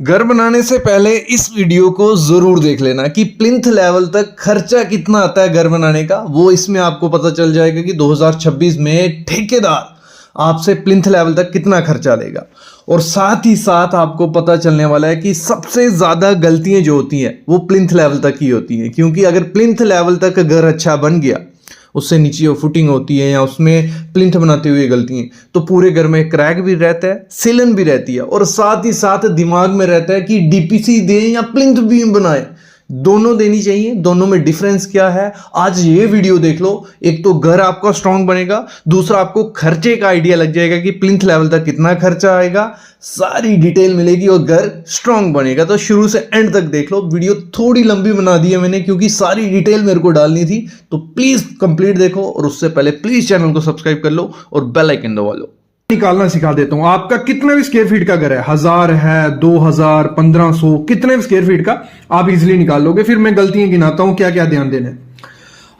घर बनाने से पहले इस वीडियो को जरूर देख लेना कि प्लिंथ लेवल तक खर्चा कितना आता है घर बनाने का। वो इसमें आपको पता चल जाएगा कि 2026 में ठेकेदार आपसे प्लिंथ लेवल तक कितना खर्चा लेगा। और साथ ही साथ आपको पता चलने वाला है कि सबसे ज़्यादा गलतियां जो होती हैं वो प्लिंथ लेवल तक ही होती हैं, क्योंकि अगर प्लिंथ लेवल तक घर अच्छा बन गया, उससे नीचे वो फुटिंग होती है या उसमें प्लिंथ बनाते हुए गलतियां, तो पूरे घर में क्रैक भी रहता है, सिलन भी रहती है और साथ ही साथ दिमाग में रहता है कि डीपीसी दें या प्लिंथ बीम बनाए। दोनों देनी चाहिए, दोनों में डिफरेंस क्या है आज ये वीडियो देख लो। एक तो घर आपका स्ट्रांग बनेगा, दूसरा आपको खर्चे का आइडिया लग जाएगा कि प्लिंथ लेवल तक कितना खर्चा आएगा, सारी डिटेल मिलेगी और घर स्ट्रांग बनेगा। तो शुरू से एंड तक देख लो। वीडियो थोड़ी लंबी बना दी है मैंने क्योंकि सारी डिटेल मेरे को डालनी थी, तो प्लीज कंप्लीट देखो और उससे पहले प्लीज चैनल को सब्सक्राइब कर लो और बेल आइकन दबा लो। निकालना सिखा देता हूं। आपका कितना भी स्क्वायर फीट का घर है, 1000 है, 2000, 1500, कितने भी स्क्वायर फीट का आप इजीली निकाल लोगे। फिर मैं गलतियां गिनाता हूं क्या क्या ध्यान देना है।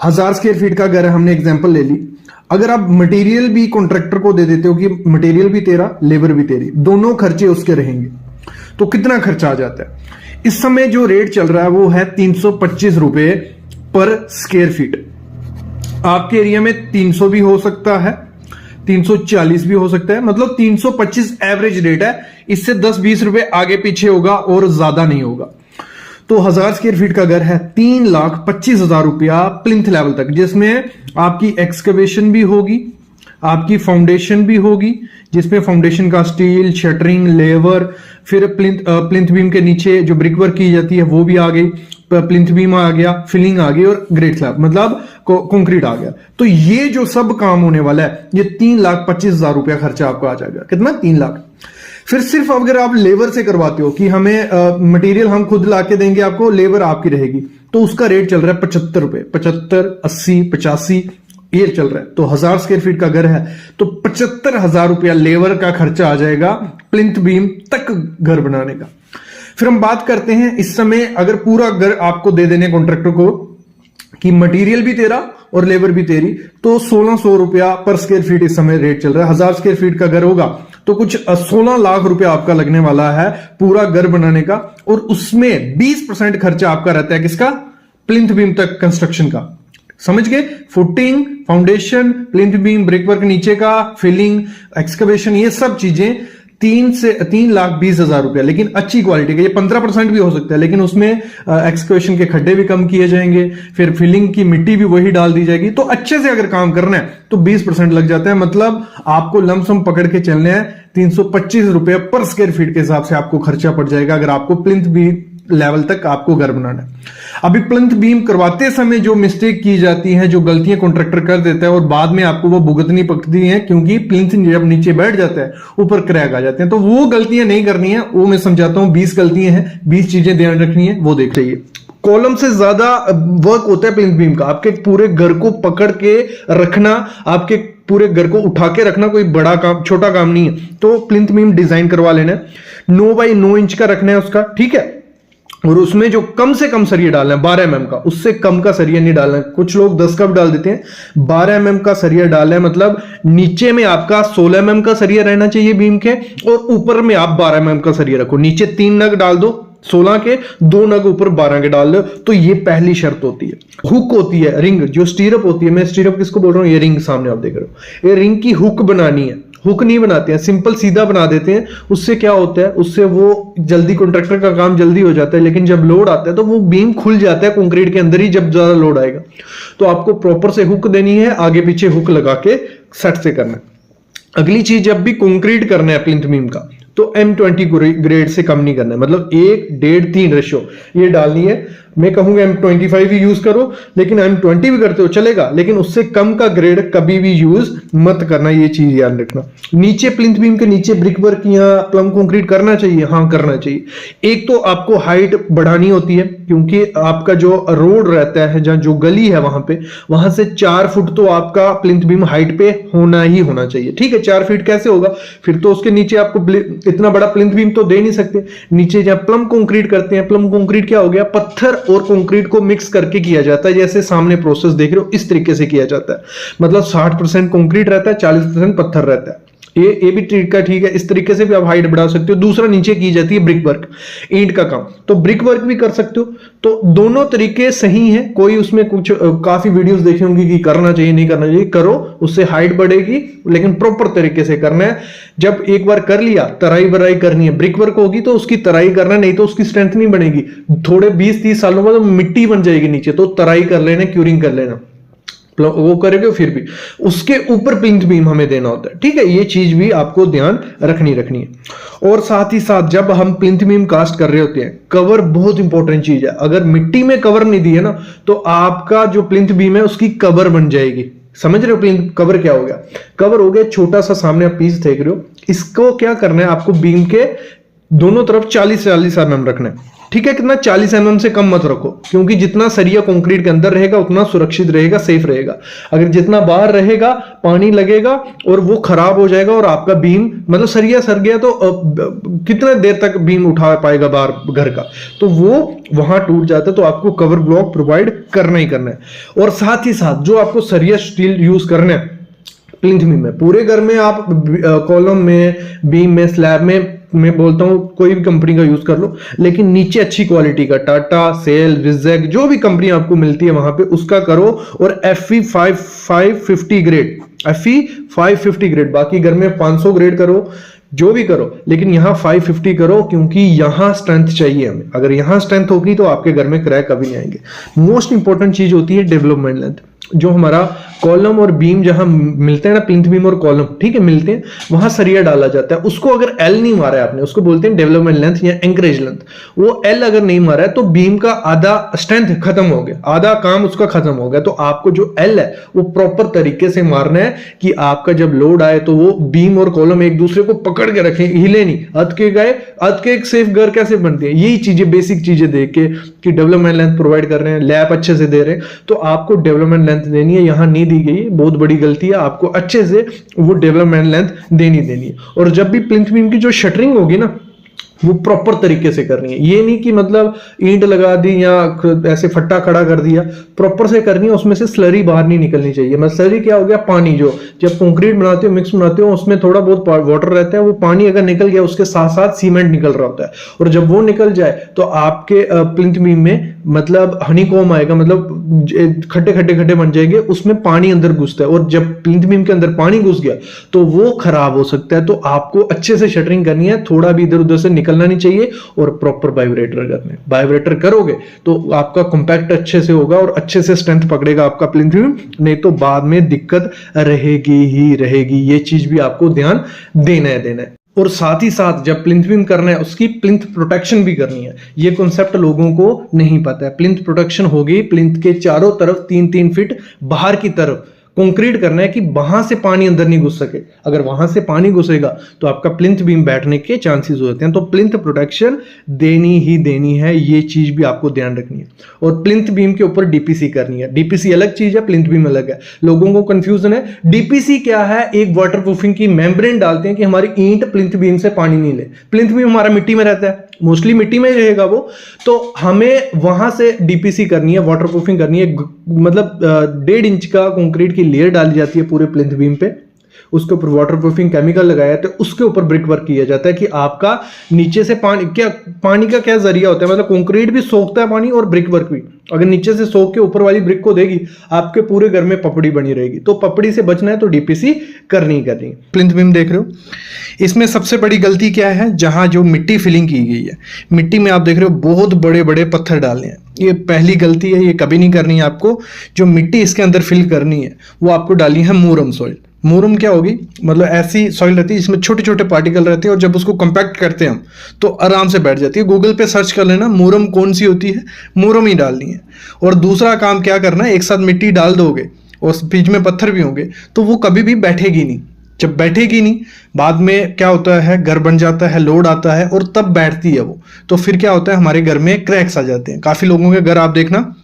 1000 स्क्वायर फीट का घर है, हमने एग्जांपल ले ली। अगर आप मटेरियल भी कॉन्ट्रैक्टर को दे देते हो कि मटेरियल भी तेरा, लेबर भी तेरी, दोनों खर्चे उसके रहेंगे, तो कितना खर्चा आ जाता है। इस समय जो रेट चल रहा है वो है 325 रुपए पर स्क्वायर फीट। आपके एरिया में 300 भी हो सकता है, 340 भी हो सकता है, मतलब 325 एवरेज रेट है। इससे 10-20 रुपए आगे पीछे होगा और ज्यादा नहीं होगा। तो 1000 स्क्वायर फीट का घर है, 3,25,000 रुपया प्लिंथ लेवल तक, जिसमें आपकी एक्सकवेशन भी होगी, आपकी फाउंडेशन भी होगी, जिसमें फाउंडेशन का स्टील, शटरिंग, लेबर, फिर प्लिंथ बीम के नीचे जो ब्रिक वर्क की जाती है वो भी आ गई, प्लिंथ बीम आ गया, फिलिंग आ गई और ग्रेट स्लैब मतलब कंक्रीट आ गया। तो ये जो सब काम होने वाला है ये 3,25,000 रुपया खर्चा आपका आ जाएगा। कितना? 3 लाख। फिर सिर्फ अगर आप लेबर से करवाते हो कि हमें मटेरियल हम खुद लाके देंगे आपको, लेबर आपकी रहेगी, तो उसका रेट चल रहा है 75 रुपए, 75, 80, 85 ये चल रहा है। तो 1000 स्क्वायर फीट का घर है तो 75,000 रुपया लेबर का खर्चा आ जाएगा प्लिंथ बीम तक घर बनाने का। फिर हम बात करते हैं इस समय अगर पूरा घर आपको दे देने कॉन्ट्रैक्टर को कि मटेरियल भी तेरा और लेबर भी तेरी, तो 1600 रुपया पर स्क्वायर फीट इस समय रेट चल रहा है। 1000 स्क्वायर फीट का घर होगा तो कुछ 16 लाख रुपया आपका लगने वाला है पूरा घर बनाने का, और उसमें 20% खर्चा आपका रहता है किसका? प्लिंथ बीम तक कंस्ट्रक्शन का। समझ गए? Footing, foundation, plinth beam, brickwork नीचे का, फिलिंग, एक्सकवेशन, ये सब चीजें 3,20,000 रुपया, लेकिन अच्छी क्वालिटी का। ये 15% भी हो सकता है, लेकिन उसमें एक्सकवेशन के खड्डे भी कम किए जाएंगे, फिर फिलिंग की मिट्टी भी वही डाल दी जाएगी। तो अच्छे से अगर काम करना है तो 20% लग जाता है, मतलब आपको लमसम पकड़ के चलने हैं 325 रुपया पर स्क्वायर फीट के हिसाब से आपको खर्चा पड़ जाएगा अगर आपको प्लिंथ बीम लेवल तक आपको घर बनाना है। अभी प्लिंथ बीम करवाते समय जो मिस्टेक की जाती है, जो गलतियां कॉन्ट्रैक्टर कर देता है और बाद में आपको वो भुगतनी पड़ती हैं, क्योंकि प्लिंथ जब नीचे बैठ जाता है ऊपर क्रैक आ जाते हैं, तो वो गलतियां नहीं करनी है। वो मैं समझाता हूं, 20 गलतियां हैं, 20 चीजें ध्यान रखनी है, वो देख लीजिए। कॉलम से ज्यादा वर्क होता है प्लिंथ बीम का। आपके पूरे घर को पकड़ के रखना, आपके पूरे घर को उठा के रखना कोई बड़ा काम, छोटा काम नहीं है। तो प्लिंथ बीम डिजाइन करवा लेना है, 9 बाई 9 इंच का रखना है उसका, ठीक है। और उसमें जो कम से कम सरिया डालना है 12 mm का, उससे कम का सरिया नहीं डालना है। कुछ लोग 10 का भी डाल देते हैं, 12 mm का सरिया डालना है। मतलब नीचे में आपका 16 mm का सरिया रहना चाहिए बीम के, और ऊपर में आप 12 mm का सरिया रखो। नीचे 3 नग डाल दो 16 के, 2 नग ऊपर 12 के डाल दो। तो ये पहली शर्त होती है। हुक होती है, रिंग जो स्टीरअप होती है, मैं स्टीरअप किसको बोल रहा हूं, ये रिंग सामने आप देख रहे हो, ये रिंग की हुक बनानी है। हुक नहीं बनाते हैं, सिंपल सीधा बना देते हैं। उससे क्या होता है, उससे वो जल्दी कॉन्ट्रैक्टर का काम जल्दी हो जाता है, लेकिन जब लोड आता है तो वो बीम खुल जाता है कंक्रीट के अंदर ही जब ज्यादा लोड आएगा। तो आपको प्रॉपर से हुक देनी है, आगे पीछे हुक लगा के सेट से करना है। अगली चीज, जब भी कंक्रीट करना है प्लिंथ बीम का तो M20 ग्रेड से कम नहीं करना है, मतलब 1:1.3 रेशो ये डालनी है। मैं कहूंगा M25 भी यूज करो, लेकिन M20 भी करते हो चलेगा, लेकिन उससे कम का ग्रेड कभी भी यूज मत करना, ये चीज याद रखना। नीचे प्लिंथ बीम के नीचे ब्रिक वर्क या प्लम कंक्रीट करना चाहिए, हाँ करना चाहिए। एक तो आपको हाइट बढ़ानी होती है, क्योंकि आपका जो रोड रहता है, जहां जो गली है वहां से 4 फुट तो आपका प्लिंथ बीम हाइट पे होना ही होना चाहिए, ठीक है। 4 फीट कैसे होगा, फिर तो उसके नीचे आपको इतना बड़ा प्लिंथ बीम तो दे नहीं सकते। नीचे जहां प्लम कंक्रीट करते हैं, प्लम कंक्रीट क्या हो गया, पत्थर और कंक्रीट को मिक्स करके किया जाता है, जैसे सामने प्रोसेस देख रहे हो इस तरीके से किया जाता है। मतलब 60% कंक्रीट रहता है, 40% पत्थर रहता है, ये भी तरीका ठीक है, इस तरीके से भी आप हाइट बढ़ा सकते हो। दूसरा नीचे की जाती है ब्रिक वर्क, ईंट का काम, तो ब्रिक वर्क भी कर सकते हो। तो दोनों तरीके सही हैं, कोई उसमें कुछ काफी वीडियोस देखी होंगी कि करना चाहिए नहीं करना चाहिए, करो, उससे हाइट बढ़ेगी, लेकिन प्रॉपर तरीके से करना है। जब एक बार कर लिया, तराई बराई करनी है, ब्रिक वर्क होगी तो उसकी तराई करना, नहीं तो उसकी स्ट्रेंथ नहीं बनेगी। थोड़े 20-30 सालों बाद मिट्टी बन जाएगी नीचे, तो तराई कर लेना, क्यूरिंग कर लेना, वो करेंगे। फिर भी उसके ऊपर प्लिंथ बीम हमें देना होता है, ठीक है। ये चीज भी आपको ध्यान रखनी है। और साथ ही साथ जब हम प्लिंथ बीम कास्ट कर रहे होते हैं, कवर बहुत इंपॉर्टेंट चीज है। अगर मिट्टी में कवर नहीं दिए ना, तो आपका जो प्लिंथ बीम है उसकी कवर बन जाएगी। समझ रहे हो प्लिंथ कवर क्या हो गया? कवर हो गया छोटा सा, सामने आप पीस देख रहे हो, इसको क्या करना है, आपको बीम के दोनों तरफ 40-40 mm रखना है, ठीक है। कितना? 40 mm से कम मत रखो, क्योंकि जितना सरिया कंक्रीट के अंदर रहेगा उतना सुरक्षित रहेगा, सेफ रहेगा। अगर जितना बाहर रहेगा, पानी लगेगा और वो खराब हो जाएगा, और आपका बीम मतलब सरिया सर गया तो कितना देर तक बीम उठा पाएगा बाहर घर का, तो वो वहां टूट जाता है। तो आपको कवर ब्लॉक प्रोवाइड करना ही करना है। और साथ ही साथ जो आपको सरिया स्टील यूज करना है प्लिंथ बीम में, पूरे घर में आप कॉलम में, बीम में, स्लैब में, मैं बोलता हूं कोई भी कंपनी का यूज कर लो, लेकिन नीचे अच्छी क्वालिटी का, टाटा, सेल, विजैक, जो भी कंपनी आपको मिलती है वहां पे उसका करो। और FE 550 ग्रेड, FE 550 ग्रेड, बाकी घर में 500 ग्रेड करो, जो भी करो, लेकिन यहां 550 करो, क्योंकि यहां स्ट्रेंथ चाहिए हमें। अगर यहां स्ट्रेंथ होगी तो आपके घर में क्रैक कभी नहीं आएंगे। मोस्ट इंपॉर्टेंट चीज होती है डेवलपमेंट लेंथ। जो हमारा कॉलम और बीम जहां मिलते हैं ना, प्लिंथ बीम और कॉलम, ठीक है, मिलते हैं, वहां सरिया डाला जाता है। उसको अगर एल नहीं मारा है आपने, उसको बोलते हैं डेवलपमेंट लेंथ या एंकरेज लेंथ। वो एल अगर नहीं मारा है तो बीम का आधा स्ट्रेंथ खत्म हो गया, आधा काम उसका खत्म हो गया। तो आपको जो एल है वो प्रॉपर तरीके से मारना है कि आपका जब लोड आए तो वो बीम और कॉलम एक दूसरे को पकड़ के रखें, हिले नहीं। अध के गए, अध के एक सेफ घर कैसे बनती है, यही चीजें, बेसिक चीजें देख के कि डेवलपमेंट लेंथ प्रोवाइड कर रहे हैं, लैप अच्छे से दे रहे हैं, तो आपको डेवलपमेंट लेंथ देनी है। यहां नहीं दी गई, बहुत बड़ी गलती है। आपको अच्छे से वो डेवलपमेंट लेंथ देनी है। और जब भी प्लिंथ बीम की जो शटरिंग होगी ना, वो प्रॉपर तरीके से करनी है। ये नहीं कि मतलब ईंट लगा दी या ऐसे फट्टा खड़ा कर दिया, प्रॉपर से करनी है। उसमें से स्लरी बाहर नहीं निकलनी चाहिए। मतलब स्लरी क्या हो गया? पानी। जो जब कंक्रीट बनाते हो, मिक्स बनाते हो, उसमें थोड़ा बहुत वाटर रहता है, वो पानी अगर निकल गया उसके साथ साथ सीमेंट निकल रहा होता है, और जब वो निकल जाए तो आपके प्लिंथ बीम में मतलब हनीकॉम आएगा, मतलब खड्डे खड्डे खड्डे बन जाएंगे, उसमें पानी अंदर घुसता है, और जब प्लिंथ बीम के अंदर पानी घुस गया तो वो खराब हो सकता है। तो आपको अच्छे से शटरिंग करनी है, थोड़ा भी इधर उधर से निकलना नहीं चाहिए, और प्रॉपर वाइब्रेटर करने। वाइब्रेटर करोगे तो आपका कॉम्पैक्ट अच्छे से होगा और अच्छे से स्ट्रेंथ पकड़ेगा आपका प्लिंथ बीम, नहीं तो बाद में दिक्कत रहेगी ही रहेगी। ये चीज भी आपको ध्यान देना है। और साथ ही साथ जब प्लिंथ बीम करना है, उसकी प्लिंथ प्रोटेक्शन भी करनी है। ये कॉन्सेप्ट लोगों को नहीं पता है। प्लिंथ प्रोटेक्शन होगी, प्लिंथ के चारों तरफ 3-3 फीट बाहर की तरफ कंक्रीट करना है कि वहां से पानी अंदर नहीं घुस सके। अगर वहां से पानी घुसेगा तो आपका प्लिंथ बीम बैठने के चांसेस होते हैं। तो प्लिंथ प्रोटेक्शन देनी ही देनी है, ये चीज भी आपको ध्यान रखनी है। और प्लिंथ बीम के ऊपर डीपीसी करनी है। डीपीसी अलग चीज है, प्लिंथ बीम अलग है। लोगों को कंफ्यूजन है। डीपीसी क्या है? एक वाटरप्रूफिंग की मेम्ब्रेन डालते हैं कि हमारी ईंट प्लिंथ बीम से पानी नहीं ले। प्लिंथ बीम हमारा मिट्टी में रहता है, मोस्टली मिट्टी में रहेगा वो, तो हमें वहां से डीपीसी करनी है, वाटरप्रूफिंग करनी है। मतलब 1.5 इंच का कंक्रीट की लेयर डाली जाती है पूरे प्लिंथ बीम पे, उसके ऊपर वाटरप्रूफिंग केमिकल लगाया जाता है, उसके ऊपर ब्रिक वर्क किया जाता है कि आपका नीचे से पानी का क्या जरिया होता है, मतलब कंक्रीट भी सोखता है पानी और ब्रिक वर्क भी। अगर नीचे से सोख के ऊपर वाली ब्रिक को देगी, आपके पूरे घर में पपड़ी बनी रहेगी। तो पपड़ी से बचना है तो डीपीसी करनी ही करनी। प्लिंथ बीम देख रहे हो, इसमें सबसे बड़ी गलती क्या है? जहां जो मिट्टी फिलिंग की गई है, मिट्टी में आप देख रहे हो बहुत बड़े बड़े पत्थर डाले हैं। ये पहली गलती है, ये कभी नहीं करनी है आपको। जो मिट्टी इसके अंदर फिल करनी है वो आपको डालनी है मूरम सॉइल। मूरम क्या होगी? मतलब ऐसी सॉइल रहती है जिसमें छोटे छोटे पार्टिकल रहते हैं, और जब उसको कंपैक्ट करते हैं हम तो आराम से बैठ जाती है। गूगल पे सर्च कर लेना मूरम कौन सी होती है, मूरम ही डालनी है। और दूसरा काम क्या करना है, एक साथ मिट्टी डाल दोगे और बीच में पत्थर भी होंगे तो वो कभी भी बैठेगी नहीं। जब बैठेगी नहीं, बाद में क्या होता है, घर बन जाता है, लोड आता है और तब बैठती है वो, तो फिर क्या होता है, हमारे घर में क्रैक्स आ जाते हैं। काफी लोगों के घर आप देखना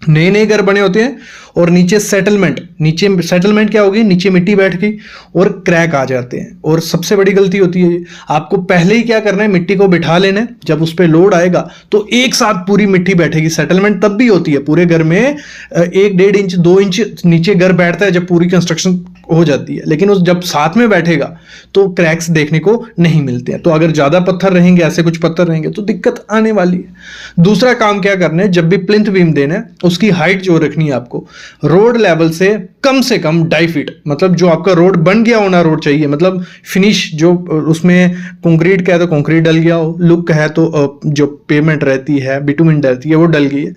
नए नए घर बने होते हैं और नीचे सेटलमेंट क्या होगी, नीचे मिट्टी बैठ गई और क्रैक आ जाते हैं। और सबसे बड़ी गलती होती है, आपको पहले ही क्या करना है, मिट्टी को बिठा लेना है। जब उस पर लोड आएगा तो एक साथ पूरी मिट्टी बैठेगी। सेटलमेंट तब भी होती है पूरे घर में 1-1.5 इंच 2 इंच नीचे घर बैठता है जब पूरी कंस्ट्रक्शन हो जाती है, लेकिन उस जब साथ में बैठेगा तो क्रैक्स देखने को नहीं मिलते हैं। तो अगर ज़्यादा पत्थर रहेंगे, ऐसे कुछ पत्थर रहेंगे तो दिक्कत आने वाली है। दूसरा काम क्या करना है, जब भी प्लिंथ बीम देना है उसकी हाइट जो रखनी है आपको रोड लेवल से कम 2.5 फीट, मतलब जो आपका रोड बन गया होना रोड चाहिए, मतलब फिनिश जो उसमें कंक्रीट का है तो कंक्रीट डल गया हो, लुक है तो जो पेमेंट रहती है बिटुमिन रहती है वो डल गई है,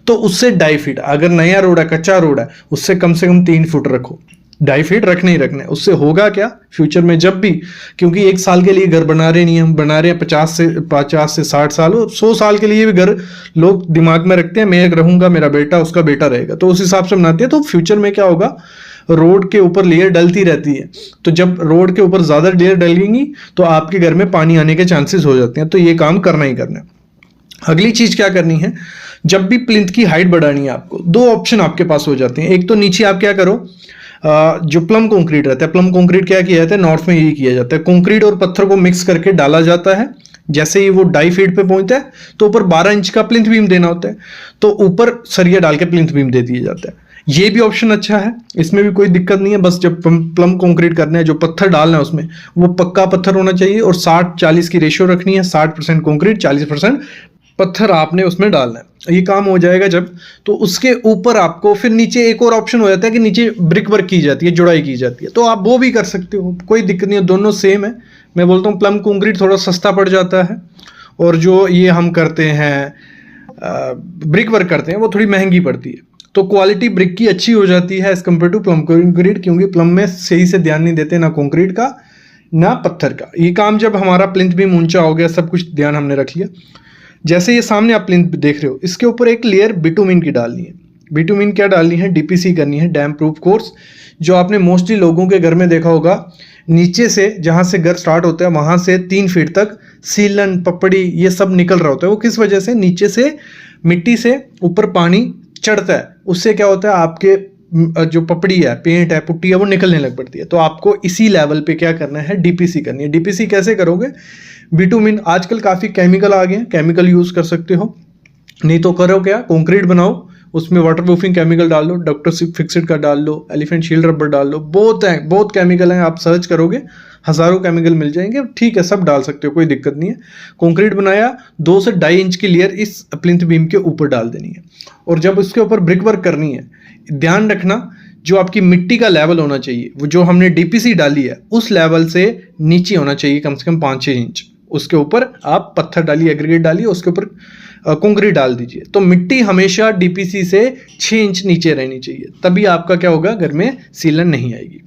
तो उससे 2.5 फीट। अगर नया रोड है, कच्चा रोड है, उससे कम से कम 3 फुट रखो। 2.5 फीट रखने ही रखने। उससे होगा क्या फ्यूचर में, जब भी, क्योंकि 1 साल के लिए घर बना रहे नहीं, हम बना रहे हैं 50 से 60 साल, 100 साल के लिए भी घर लोग दिमाग में रखते हैं, मैं रहूंगा, मेरा बेटा, उसका बेटा रहेगा, तो उस हिसाब से बनाते हैं। तो फ्यूचर में क्या होगा, रोड के ऊपर लेयर डलती रहती है, तो जब रोड के ऊपर ज्यादा लेयर डलेंगी तो आपके घर में पानी आने के चांसेस हो जाते हैं। तो ये काम करना ही करना है। अगली चीज क्या करनी है, जब भी प्लिंथ की हाइट बढ़ानी है आपको, 2 ऑप्शन आपके पास हो जाते हैं। एक तो नीचे आप क्या करो, जो प्लम कंक्रीट रहता है, प्लम कंक्रीट क्या किया जाता है, नॉर्थ में यही किया जाता है, कंक्रीट और पत्थर को मिक्स करके डाला जाता है। जैसे ही वो 2.5 फीट पे पहुंचता है तो ऊपर 12 इंच का प्लिंथ बीम देना होता है, तो ऊपर सरिया डाल के प्लिंथ बीम दे दिया जाता है। ये भी ऑप्शन अच्छा है, इसमें भी कोई दिक्कत नहीं है। बस जब प्लम कंक्रीट करना है, जो पत्थर डालना है उसमें वो पक्का पत्थर होना चाहिए और 60-40 की रेशियो रखनी है, 60% कंक्रीट 40% पत्थर आपने उसमें डालना है। ये काम हो जाएगा जब, तो उसके ऊपर आपको फिर नीचे एक और ऑप्शन हो जाता है कि नीचे ब्रिक वर्क की जाती है, जुड़ाई की जाती है, तो आप वो भी कर सकते हो, कोई दिक्कत नहीं है, दोनों सेम है। मैं बोलता हूँ प्लम कंक्रीट थोड़ा सस्ता पड़ जाता है, और जो ये हम करते हैं ब्रिक वर्क करते हैं वो थोड़ी महंगी पड़ती है। तो क्वालिटी ब्रिक की अच्छी हो जाती है as compared to plum concrete, क्योंकि प्लम में सही से ध्यान नहीं देते ना कंक्रीट का ना पत्थर का। ये काम जब हमारा प्लिंथ बीम ऊंचा हो गया, सब कुछ ध्यान हमने रख लिया, जैसे ये सामने आप प्लिंथ देख रहे हो, इसके ऊपर एक लेयर बिटुमिन की डालनी है। बिटुमिन क्या डालनी है, डीपीसी करनी है, डैम प्रूफ कोर्स, जो आपने मोस्टली लोगों के घर में देखा होगा, नीचे से जहां से घर स्टार्ट होता है वहां से 3 फीट तक सीलन पपड़ी ये सब निकल रहा होता है। वो किस वजह से, नीचे से मिट्टी से ऊपर पानी चढ़ता है, उससे क्या होता है आपके जो पपड़ी है, पेंट है, पुट्टी है, वो निकलने लग पड़ती है। तो आपको इसी लेवल पे क्या करना है, डीपीसी करनी है। डीपीसी कैसे करोगे, बिटुमिन, आजकल काफ़ी केमिकल आ गए हैं, केमिकल यूज़ कर सकते हो, नहीं तो करो क्या, कंक्रीट बनाओ, उसमें वाटर प्रूफिंग केमिकल डाल लो, डॉक्टर फिक्सिड का डाल लो, एलिफेंट शील्ड रबर डाल लो, बहुत हैं, बहुत केमिकल हैं, आप सर्च करोगे हज़ारों केमिकल मिल जाएंगे, ठीक है, सब डाल सकते हो, कोई दिक्कत नहीं है। कंक्रीट बनाया, 2 से 2.5 इंच की लेयर इस प्लिंथ बीम के ऊपर डाल देनी है, और जब उसके ऊपर ब्रिक वर्क करनी है, ध्यान रखना जो आपकी मिट्टी का लेवल होना चाहिए, वो जो हमने डीपीसी डाली है उस लेवल से नीचे होना चाहिए, कम से कम 5-6 इंच। उसके ऊपर आप पत्थर डालिए, एग्रीगेट डालिए, उसके ऊपर कंक्रीट डाल दीजिए। तो मिट्टी हमेशा डीपीसी से 6 इंच नीचे रहनी चाहिए, तभी आपका क्या होगा, घर में सीलन नहीं आएगी।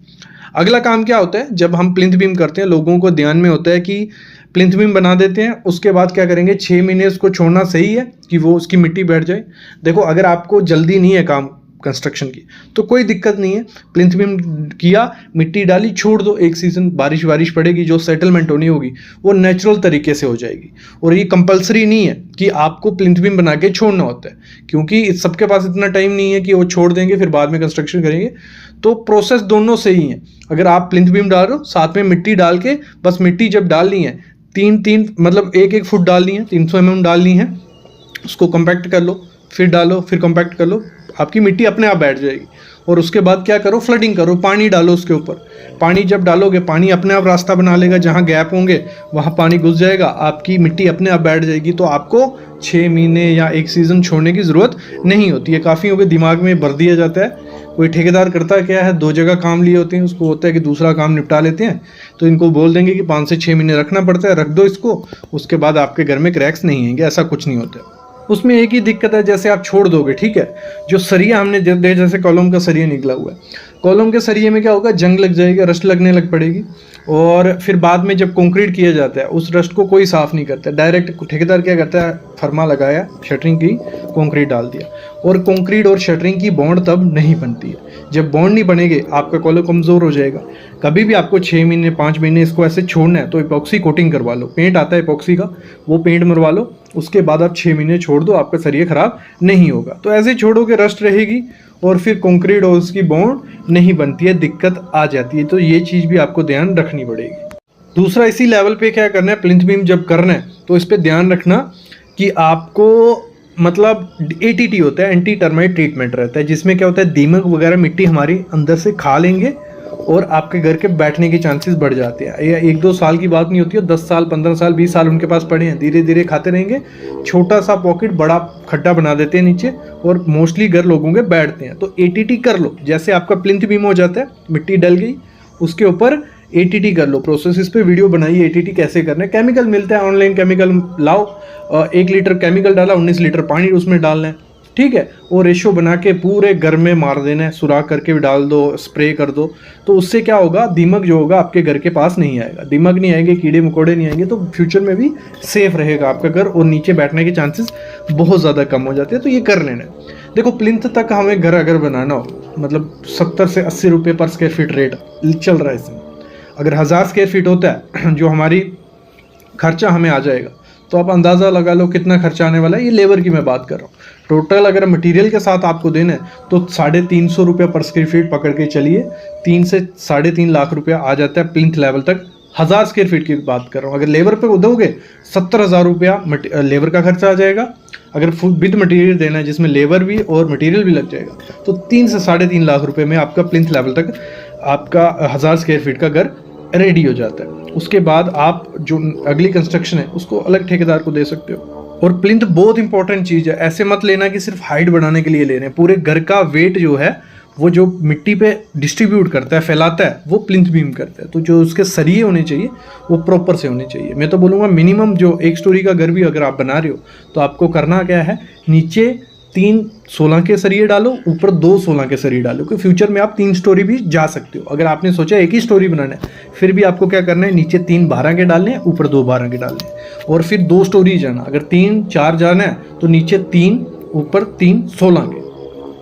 अगला काम क्या होता है, जब हम प्लिंथ बीम करते हैं, लोगों को ध्यान में होता है कि प्लिंथ बीम बना देते हैं, उसके बाद क्या करेंगे, 6 महीने उसको छोड़ना सही है कि वो उसकी मिट्टी बैठ जाए। देखो, अगर आपको जल्दी नहीं है काम कंस्ट्रक्शन की तो कोई दिक्कत नहीं है, प्लिंथ बीम किया, मिट्टी डाली, छोड़ दो, 1 सीजन बारिश पड़ेगी, जो सेटलमेंट होनी होगी वो नेचुरल तरीके से हो जाएगी। और ये कंपलसरी नहीं है कि आपको प्लिंथ बीम बना के छोड़ना होता है, क्योंकि सबके पास इतना टाइम नहीं है कि वो छोड़ देंगे फिर बाद में कंस्ट्रक्शन करेंगे। तो प्रोसेस दोनों सही है। अगर आप प्लिंथ बीम डाल रहे हो, साथ में मिट्टी डाल के, बस मिट्टी जब डालनी है 3-3 मतलब 1-1 फुट डालनी है, 300 mm डालनी है, उसको कॉम्पैक्ट कर लो, फिर डालो, फिर कॉम्पैक्ट कर लो, आपकी मिट्टी अपने आप बैठ जाएगी। और उसके बाद क्या करो, फ्लडिंग करो, पानी डालो उसके ऊपर। पानी जब डालोगे, पानी अपने आप रास्ता बना लेगा, जहाँ गैप होंगे वहाँ पानी घुस जाएगा, आपकी मिट्टी अपने आप बैठ जाएगी। तो आपको 6 महीने या 1 सीज़न छोड़ने की ज़रूरत नहीं होती है। काफ़ियों के दिमाग में भर दिया जाता है, कोई ठेकेदार करता क्या है, 2 जगह काम लिए होते हैं, उसको होता है कि दूसरा काम निपटा लेते हैं, तो इनको बोल देंगे कि 5 से 6 महीने रखना पड़ता है, रख दो इसको, उसके बाद आपके घर में क्रैक्स नहीं आएंगे। ऐसा कुछ नहीं होता है। उसमें एक ही दिक्कत है, जैसे आप छोड़ दोगे, ठीक है, जो सरिया हमने जैसे कॉलम का सरिया निकला हुआ है, कॉलम के सरिये में क्या होगा, जंग लग जाएगा, रस्ट लगने लग पड़ेगी, और फिर बाद में जब कंक्रीट किया जाता है उस रस्ट को कोई साफ़ नहीं करता, डायरेक्ट ठेकेदार क्या करता है, फर्मा लगाया, शटरिंग की, कंक्रीट डाल दिया, और कंक्रीट और शटरिंग की बॉन्ड तब नहीं बनती है। जब बॉन्ड नहीं बनेगी आपका कॉलम कमज़ोर हो जाएगा। कभी भी आपको 6 महीने 5 महीने इसको ऐसे छोड़ना है तो इपॉक्सी कोटिंग करवा लो, पेंट आता है इपॉक्सी का, वो पेंट मरवा लो, उसके बाद आप 6 महीने छोड़ दो, आपका सरिया ख़राब नहीं होगा। तो ऐसे छोड़ोगे रस्ट रहेगी और फिर कंक्रीट और उसकी बॉन्ड नहीं बनती है, दिक्कत आ जाती है। तो ये चीज़ भी आपको ध्यान रखनी पड़ेगी। दूसरा, इसी लेवल पे क्या करना है, प्लिंथ बीम जब करना है तो इस पर ध्यान रखना कि आपको मतलब ATT होता है, एंटी टर्माइट ट्रीटमेंट रहता है, जिसमें क्या होता है, दीमक वगैरह मिट्टी हमारी अंदर से खा लेंगे और आपके घर के बैठने की चांसेस बढ़ जाते हैं। ये 1-2 साल की बात नहीं होती है, 10 साल 15 साल 20 साल उनके पास पड़े हैं, धीरे धीरे खाते रहेंगे। छोटा सा पॉकेट बड़ा खड्डा बना देते हैं नीचे, और मोस्टली घर लोगों के बैठते हैं। तो एटीटी कर लो, जैसे आपका प्लिंथ बीम हो जाता है, मिट्टी डल गई, उसके ऊपर एटीटी कर लो। प्रोसेस इस पे वीडियो बनाई है, एटीटी कैसे करना है। केमिकल मिलता है ऑनलाइन, केमिकल लाओ, 1 लीटर केमिकल डाला, 19 लीटर पानी उसमें डालना है, ठीक है। वो रेशो बना के पूरे घर में मार देना है, सुराख करके भी डाल दो, स्प्रे कर दो। तो उससे क्या होगा, दीमक जो होगा आपके घर के पास नहीं आएगा, दीमक नहीं आएंगे, कीड़े मकोड़े नहीं आएंगे, तो फ्यूचर में भी सेफ रहेगा आपका घर, और नीचे बैठने के चांसेस बहुत ज़्यादा कम हो जाते हैं। तो ये कर लेना है। देखो, प्लिंथ तक हमें घर अगर बनाना हो, मतलब 70 से 80 रुपये पर स्क्वायर फीट रेट चल रहा है इसमें। अगर 1000 स्क्वायर फीट होता है जो हमारी खर्चा हमें आ जाएगा, तो आप अंदाज़ा लगा लो कितना खर्चा आने वाला है। ये लेबर की मैं बात कर रहा हूँ। टोटल अगर मटेरियल के साथ आपको देना है तो 350 रुपये पर स्क्वायर फीट पकड़ के चलिए, 3 से 3.5 लाख रुपया आ जाता है प्लिंथ लेवल तक। 1000 स्क्वायर फीट की बात कर रहा हूँ। अगर लेबर पे दोगे 70,000 रुपया लेबर का खर्चा आ जाएगा। अगर विद मटेरियल देना है जिसमें लेबर भी और मटेरियल भी लग जाएगा, तो 3 से 3.5 लाख रुपए में आपका प्लिंथ लेवल तक आपका 1000 स्क्वायर फीट का घर रेडी हो जाता है। उसके बाद आप जो अगली कंस्ट्रक्शन है उसको अलग ठेकेदार को दे सकते हो। और प्लिंथ बहुत इंपॉर्टेंट चीज़ है। ऐसे मत लेना कि सिर्फ हाइट बढ़ाने के लिए ले रहे हैं। पूरे घर का वेट जो है वो जो मिट्टी पे डिस्ट्रीब्यूट करता है, फैलाता है, वो प्लिंथ बीम करता है। तो जो उसके सरिये होने चाहिए वो प्रॉपर से होने चाहिए। मैं तो बोलूँगा मिनिमम जो 1 स्टोरी का घर भी अगर आप बना रहे हो तो आपको करना क्या है, नीचे 3 16 के सरिये डालो, ऊपर 2 16 के सरिये डालो, क्योंकि फ्यूचर में आप 3 स्टोरी भी जा सकते हो। अगर आपने सोचा 1 ही स्टोरी बनाना है, फिर भी आपको क्या करना है, नीचे 3 12 के डालने हैं, ऊपर 2 12 के डालने हैं, और फिर 2 स्टोरी जाना। अगर 3 4 जाना है तो नीचे 3, ऊपर 3 16 के।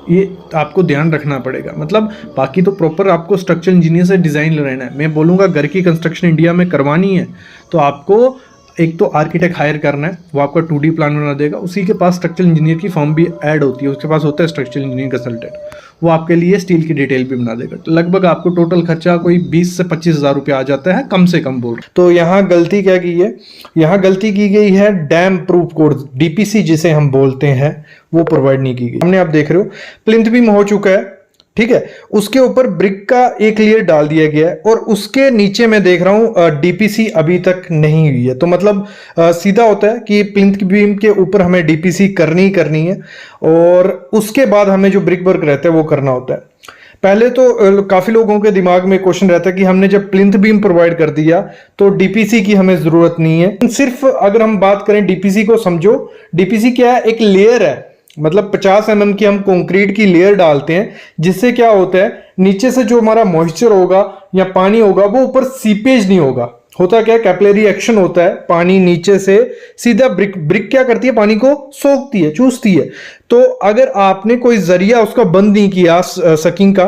ये आपको ध्यान रखना पड़ेगा। मतलब बाकी तो प्रॉपर आपको स्ट्रक्चरल इंजीनियर से डिज़ाइन लेना है। मैं बोलूँगा घर की कंस्ट्रक्शन इंडिया में करवानी है तो आपको एक तो आर्किटेक्ट हायर करना है, वो आपका 2D प्लान बना देगा। उसी के पास स्ट्रक्चरल इंजीनियर की फॉर्म भी ऐड होती है, उसके पास होता है स्ट्रक्चरल इंजीनियर कंसल्टेंट, वो आपके लिए स्टील की डिटेल भी बना देगा। तो लगभग आपको टोटल खर्चा कोई 20 से 25 हज़ार रुपया आ जाता है, कम से कम बोल। तो यहाँ गलती क्या की है, यहाँ गलती की गई है डैम प्रूफ कोड, DPC जिसे हम बोलते हैं, वो प्रोवाइड नहीं की गई। हमने आप देख रहे हो प्लिंथ बीम हो चुका है, ठीक है, उसके ऊपर ब्रिक का एक लेयर डाल दिया गया है, और उसके नीचे मैं देख रहा हूं DPC अभी तक नहीं हुई है। तो मतलब सीधा होता है कि प्लिंथ बीम के ऊपर हमें DPC करनी ही करनी है, और उसके बाद हमें जो ब्रिक वर्क रहता है वो करना होता है। पहले तो काफी लोगों के दिमाग में क्वेश्चन रहता है कि हमने जब प्लिंथ बीम प्रोवाइड कर दिया तो DPC की हमें जरूरत नहीं है। सिर्फ अगर हम बात करें DPC को, समझो DPC क्या है, एक लेयर है। मतलब 50 mm की हम कंक्रीट की लेयर डालते हैं, जिससे क्या होता है, नीचे से जो हमारा मॉइस्चर होगा या पानी होगा वो ऊपर सीपेज नहीं होगा। होता क्या है, कैपिलरी एक्शन होता है, पानी नीचे से सीधा ब्रिक क्या करती है, पानी को सोखती है, चूसती है। तो अगर आपने कोई जरिया उसका बंद नहीं किया सकिंग का,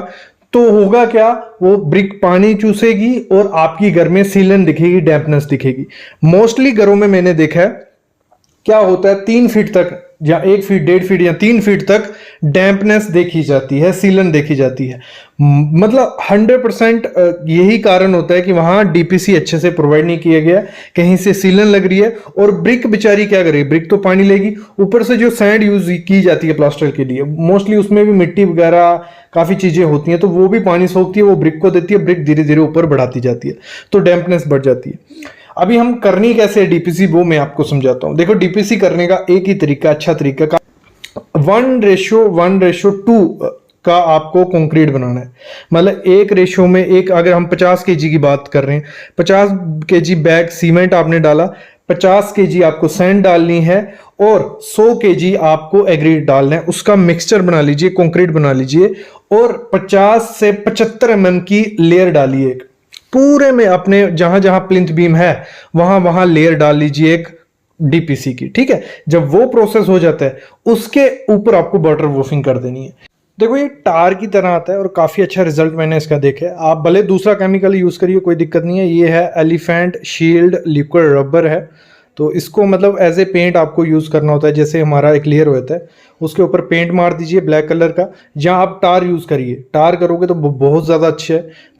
तो होगा क्या, वो ब्रिक पानी चूसेगी और आपकी घर में सीलन दिखेगी, डैम्पनेस दिखेगी। मोस्टली घरों में मैंने देखा है क्या होता है, 3 फीट तक या 1 फीट 1.5 फीट या 3 फीट तक डैम्पनेस देखी जाती है, सीलन देखी जाती है। मतलब 100% यही कारण होता है कि वहां DPC अच्छे से प्रोवाइड नहीं किया गया, कहीं से सीलन लग रही है। और ब्रिक बेचारी क्या करेगी, ब्रिक तो पानी लेगी, ऊपर से जो सैंड यूज की जाती है प्लास्टर के लिए, मोस्टली उसमें भी मिट्टी वगैरह काफी चीजें होती हैं, तो वो भी पानी सोखती है, वो ब्रिक को देती है, ब्रिक धीरे धीरे ऊपर बढ़ाती जाती है, तो डैम्पनेस बढ़ जाती है। अभी हम करनी कैसे है DPC, वो मैं आपको समझाता हूं। देखो, DPC करने का एक ही तरीका, अच्छा तरीका का 1:1:2 का आपको कंक्रीट बनाना है। मतलब 1 रेशो में 1, अगर हम 50 kg की बात कर रहे हैं, 50 kg बैग सीमेंट आपने डाला, 50 kg आपको सैंड डालनी है, और 100 kg आपको एग्रीगेट डालना है। उसका मिक्सचर बना लीजिए, कंक्रीट बना लीजिए, और 50 से 75 mm की लेयर डालिए। पूरे में अपने जहां जहां प्लिंथ बीम है वहां वहां लेयर डाल लीजिए एक DPC की, ठीक है। जब वो प्रोसेस हो जाता है, उसके ऊपर आपको वाटर वूफिंग कर देनी है। देखो, ये टार की तरह आता है और काफी अच्छा रिजल्ट मैंने इसका देखा है। आप भले दूसरा केमिकल यूज करिए, कोई दिक्कत नहीं है। ये है एलिफेंट शील्ड लिक्विड रबर है, तो इसको मतलब एज ए पेंट आपको यूज करना होता है। जैसे हमारा एक लेयर होता है, उसके ऊपर पेंट मार दीजिए ब्लैक कलर का, या आप टार यूज करिए। टार करोगे तो बहुत ज्यादा अच्छा है।